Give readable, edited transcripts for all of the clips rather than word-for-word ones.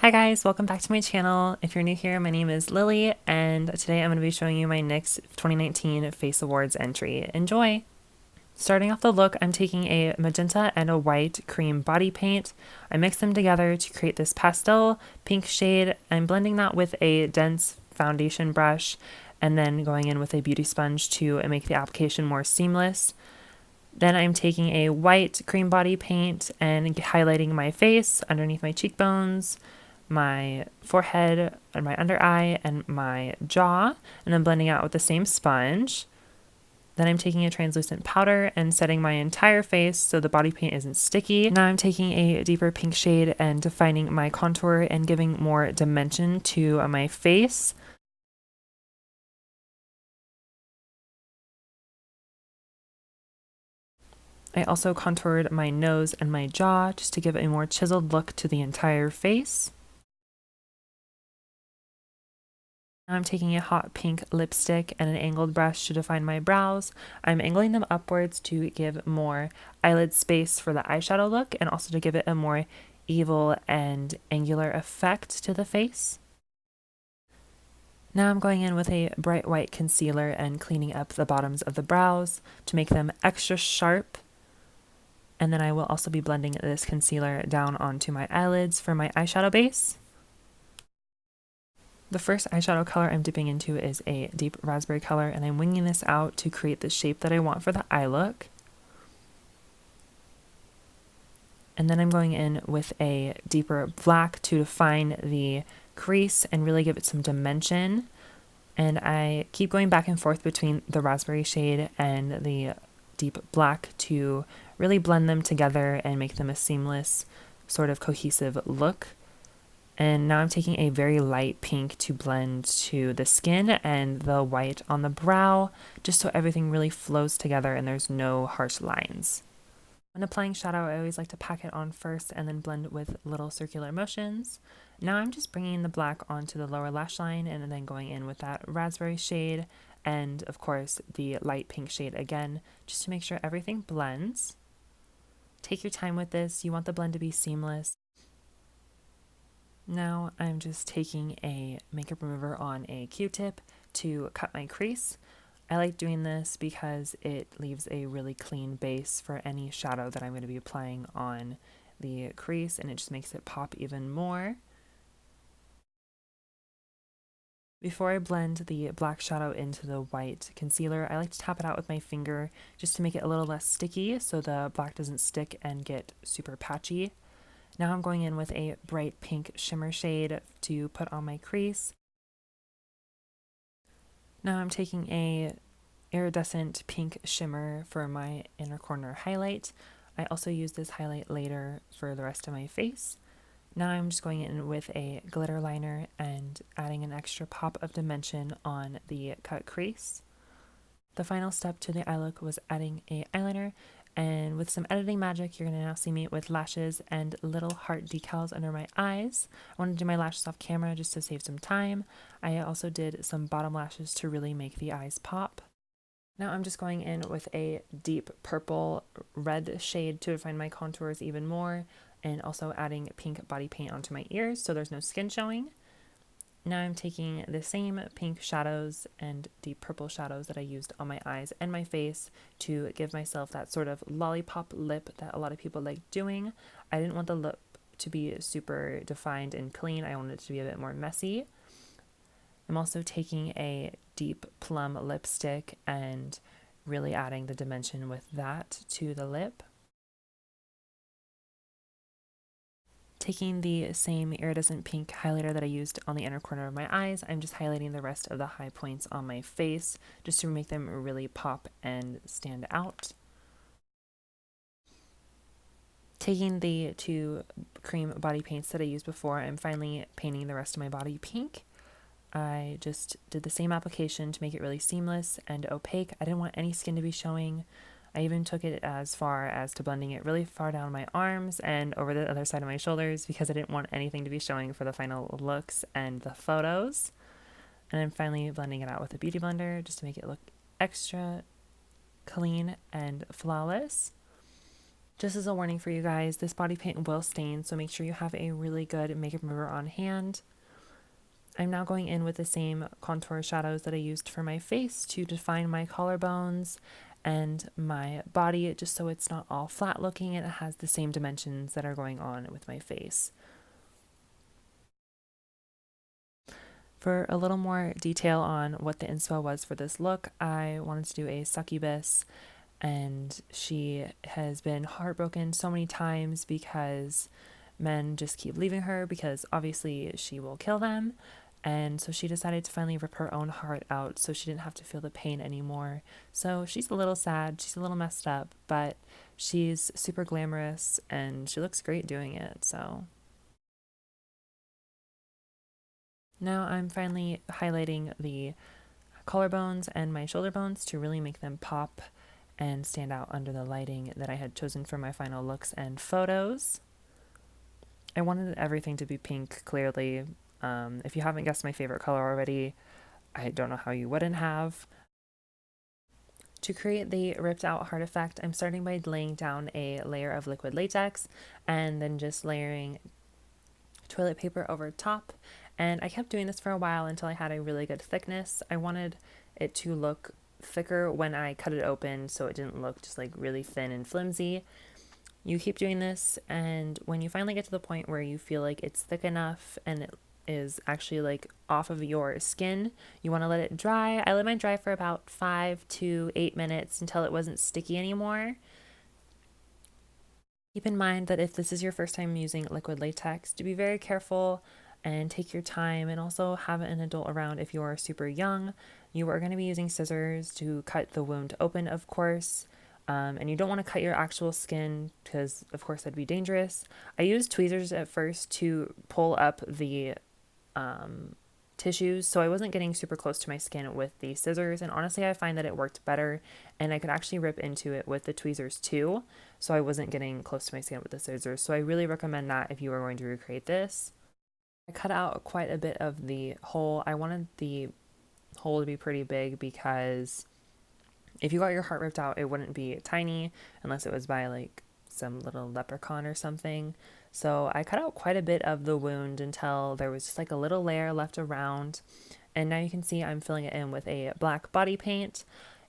Hi guys, welcome back to my channel. If you're new here, my name is Lily, and today I'm going to be showing you my NYX 2019 Face Awards entry. Enjoy! Starting off the look, I'm taking a magenta and a white cream body paint. I mix them together to create this pastel pink shade. I'm blending that with a dense foundation brush and then going in with a beauty sponge to make the application more seamless. Then I'm taking a white cream body paint and highlighting my face underneath my cheekbones, my forehead, and my under eye, and my jaw, and then blending out with the same sponge. Then I'm taking a translucent powder and setting my entire face so the body paint isn't sticky. Now I'm taking a deeper pink shade and defining my contour and giving more dimension to my face. I also contoured my nose and my jaw just to give a more chiseled look to the entire face. Now I'm taking a hot pink lipstick and an angled brush to define my brows. I'm angling them upwards to give more eyelid space for the eyeshadow look and also to give it a more evil and angular effect to the face. Now I'm going in with a bright white concealer and cleaning up the bottoms of the brows to make them extra sharp. And then I will also be blending this concealer down onto my eyelids for my eyeshadow base. The first eyeshadow color I'm dipping into is a deep raspberry color, and I'm winging this out to create the shape that I want for the eye look. And then I'm going in with a deeper black to define the crease and really give it some dimension. And I keep going back and forth between the raspberry shade and the deep black to really blend them together and make them a seamless, sort of cohesive look. And now I'm taking a very light pink to blend to the skin and the white on the brow, just so everything really flows together and there's no harsh lines. When applying shadow, I always like to pack it on first and then blend with little circular motions. Now I'm just bringing the black onto the lower lash line and then going in with that raspberry shade and, of course, the light pink shade again, just to make sure everything blends. Take your time with this. You want the blend to be seamless. Now I'm just taking a makeup remover on a Q-tip to cut my crease. I like doing this because it leaves a really clean base for any shadow that I'm going to be applying on the crease, and it just makes it pop even more. Before I blend the black shadow into the white concealer, I like to tap it out with my finger just to make it a little less sticky so the black doesn't stick and get super patchy. Now I'm going in with a bright pink shimmer shade to put on my crease. Now I'm taking a iridescent pink shimmer for my inner corner highlight. I also use this highlight later for the rest of my face. Now I'm just going in with a glitter liner and adding an extra pop of dimension on the cut crease. The final step to the eye look was adding a eyeliner, and with some editing magic, you're going to now see me with lashes and little heart decals under my eyes. I want to do my lashes off camera just to save some time. I also did some bottom lashes to really make the eyes pop. Now I'm just going in with a deep purple red shade to define my contours even more, and also adding pink body paint onto my ears so there's no skin showing. Now I'm taking the same pink shadows and deep purple shadows that I used on my eyes and my face to give myself that sort of lollipop lip that a lot of people like doing. I didn't want the lip to be super defined and clean. I wanted it to be a bit more messy. I'm also taking a deep plum lipstick and really adding the dimension with that to the lip. Taking the same iridescent pink highlighter that I used on the inner corner of my eyes, I'm just highlighting the rest of the high points on my face just to make them really pop and stand out. Taking the two cream body paints that I used before, I'm finally painting the rest of my body pink. I just did the same application to make it really seamless and opaque. I didn't want any skin to be showing. I even took it as far as to blending it really far down my arms and over the other side of my shoulders because I didn't want anything to be showing for the final looks and the photos. And I'm finally blending it out with a beauty blender just to make it look extra clean and flawless. Just as a warning for you guys, this body paint will stain, so make sure you have a really good makeup remover on hand. I'm now going in with the same contour shadows that I used for my face to define my collarbones and my body, just so it's not all flat looking and it has the same dimensions that are going on with my face. For a little more detail on what the inspo was for this look, I wanted to do a succubus, and she has been heartbroken so many times because men just keep leaving her because obviously she will kill them. And so she decided to finally rip her own heart out so she didn't have to feel the pain anymore. So she's a little sad, she's a little messed up, but she's super glamorous and she looks great doing it. So now I'm finally highlighting the collarbones and my shoulder bones to really make them pop and stand out under the lighting that I had chosen for my final looks and photos. I wanted everything to be pink, clearly. If you haven't guessed my favorite color already, I don't know how you wouldn't have. To create the ripped out heart effect, I'm starting by laying down a layer of liquid latex and then just layering toilet paper over top. And I kept doing this for a while until I had a really good thickness. I wanted it to look thicker when I cut it open so it didn't look just like really thin and flimsy. You keep doing this, and when you finally get to the point where you feel like it's thick enough and it is actually like off of your skin, you want to let it dry. I let mine dry for about 5 to 8 minutes until it wasn't sticky anymore. Keep in mind that if this is your first time using liquid latex, to be very careful and take your time, and also have an adult around if you are super young. You are going to be using scissors to cut the wound open, of course. And you don't want to cut your actual skin because, of course, that'd be dangerous. I used tweezers at first to pull up the tissues, so I wasn't getting super close to my skin with the scissors, and honestly I find that it worked better, and I could actually rip into it with the tweezers too, so I wasn't getting close to my skin with the scissors. So I really recommend that if you are going to recreate this. I cut out quite a bit of the hole. I wanted the hole to be pretty big because if you got your heart ripped out, it wouldn't be tiny unless it was by like some little leprechaun or something. So I cut out quite a bit of the wound until there was just like a little layer left around. And now you can see I'm filling it in with a black body paint.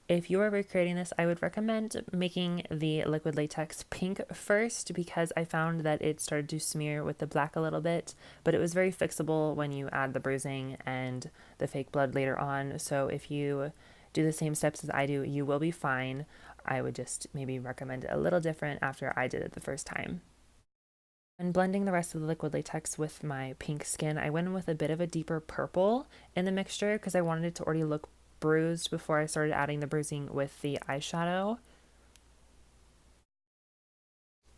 If you are recreating this, I would recommend making the liquid latex pink first because I found that it started to smear with the black a little bit, but it was very fixable when you add the bruising and the fake blood later on. So if you do the same steps as I do, you will be fine. I would just maybe recommend it a little different after I did it the first time. When blending the rest of the liquid latex with my pink skin, I went in with a bit of a deeper purple in the mixture because I wanted it to already look bruised before I started adding the bruising with the eyeshadow.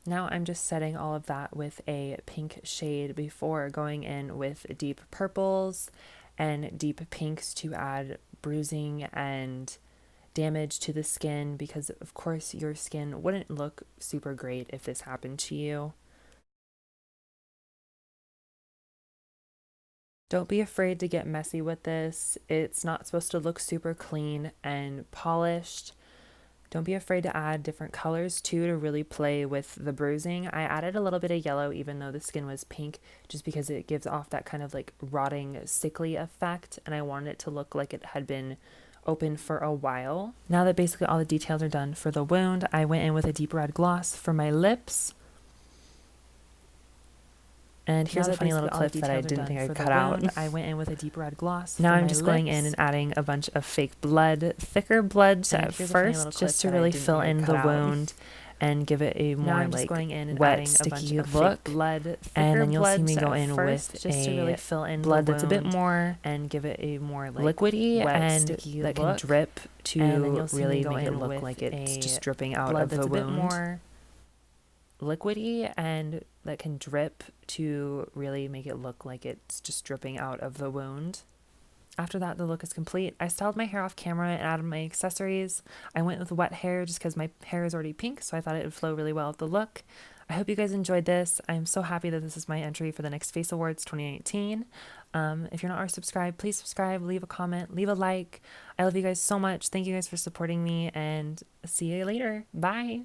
Now I'm just setting all of that with a pink shade before going in with deep purples and deep pinks to add bruising and damage to the skin, because of course your skin wouldn't look super great if this happened to you. Don't be afraid to get messy with this. It's not supposed to look super clean and polished. Don't be afraid to add different colors too to really play with the bruising. I added a little bit of yellow even though the skin was pink, just because it gives off that kind of like rotting, sickly effect, and I wanted it to look like it had been open for a while. Now that basically all the details are done for the wound, I went in with a deep red gloss for my lips. And here's a funny little clip that I didn't think I'd cut out. I went in with a deep red gloss. Now I'm just going in and adding a bunch of fake blood, thicker blood at first, just to really fill in the wound and give it a more like wet, sticky look. And then you'll see me go in with just to really fill in blood that's a bit more and give it a more like liquidy and that can drip to really make it look like it's just dripping out of the wound. Liquidy and that can drip to really make it look like it's just dripping out of the wound. After that, the look is complete. I styled my hair off camera and added my accessories. I went with wet hair just because my hair is already pink, so I thought it would flow really well with the look. I hope you guys enjoyed this. I'm so happy that this is my entry for the NYX Face Awards 2019. If you're not already subscribed, please subscribe, leave a comment, leave a like. I love you guys so much. Thank you guys for supporting me, and see you later. Bye.